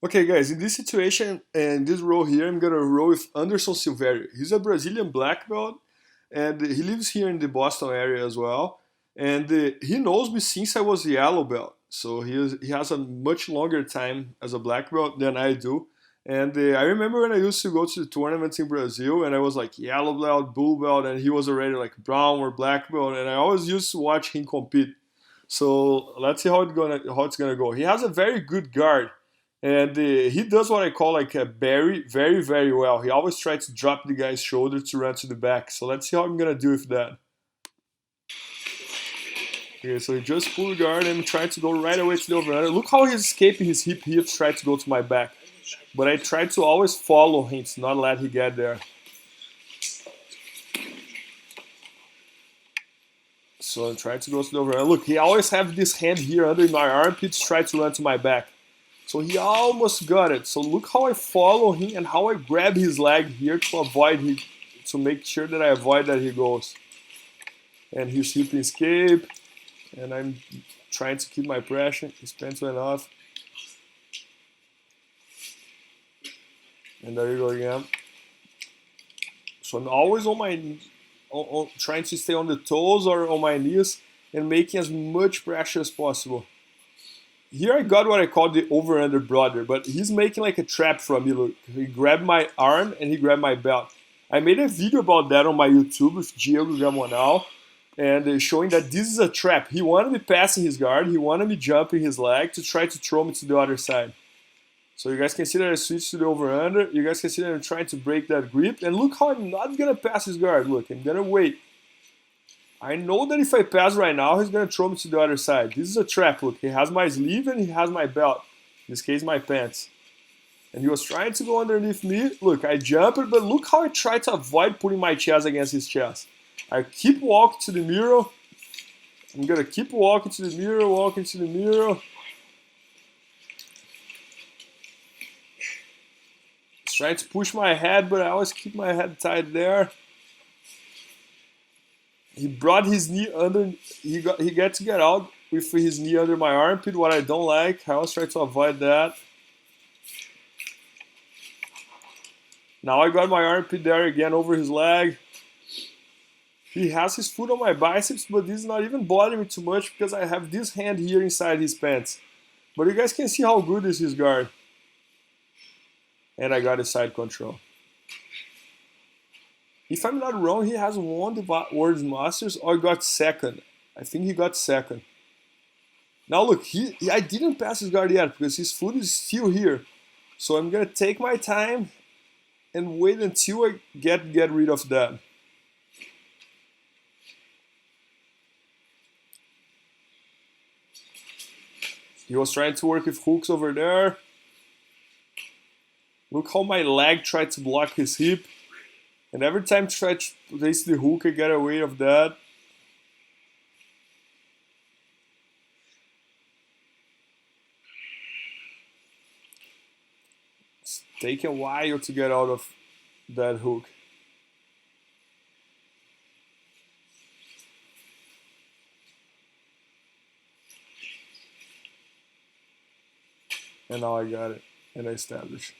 Okay, guys, in this situation and this row here, I'm gonna roll with Anderson Silverio. He's a Brazilian black belt, and he lives here in the Boston area as well. And he knows me since I was a yellow belt, so he has a much longer time as a black belt than I do. And I remember when I used to go to the tournaments in Brazil, and I was like yellow belt, blue belt, and he was already like brown or black belt, and I always used to watch him compete. So let's see how it's gonna go. He has a very good guard, and he does what I call like a berry very well. He always tries to drop the guy's shoulder to run to the back. So let's see how I'm gonna do with that. Okay, so he just pulled guard and tried to go right away to the overhand. Look how he's escaping his hip hips, tried to go to my back. But I tried to always follow him to not let him get there. So I'm trying to go to the overhand. Look, he always have this hand here under my armpits, try to run to my back. So he almost got it. So look how I follow him and how I grab his leg here to avoid him, to make sure that I avoid that he goes. And his hip escape, and I'm trying to keep my pressure. His pants went off. And there you go again. So I'm always on my, trying to stay on the toes or on my knees and making as much pressure as possible. Here I got what I call the over-under brother, but he's making like a trap from me. Look, he grabbed my arm and he grabbed my belt. I made a video about that on my YouTube with Diego Gamonal, and showing that this is a trap. He wanted me passing his guard, he wanted me jumping his leg to try to throw me to the other side. So you guys can see that I switched to the over-under. You guys can see that I'm trying to break that grip. And look how I'm not going to pass his guard. Look, I'm going to wait. I know that if I pass right now, he's going to throw me to the other side. This is a trap. Look, he has my sleeve and he has my belt. In this case, my pants. And he was trying to go underneath me. Look, I jumped, but look how I tried to avoid putting my chest against his chest. I keep walking to the mirror. I'm going to keep walking to the mirror, walking to the mirror. Trying to push my head, but I always keep my head tight there. He brought his knee under. He got to get out with his knee under my armpit, what I don't like. I always try to avoid that. Now I got my armpit there again over his leg. He has his foot on my biceps, but this is not even bothering me too much because I have this hand here inside his pants. But you guys can see how good is his guard. And I got a side control. If I'm not wrong, he has won the World Masters or got second. I think he got second. Now look, I didn't pass his guard yet because his foot is still here. So I'm gonna take my time and wait until I get rid of that. He was trying to work with hooks over there. Look how my leg tried to block his hip. And every time I try to place the hook, I get away of that. It's taking a while to get out of that hook. And now I got it, and I established.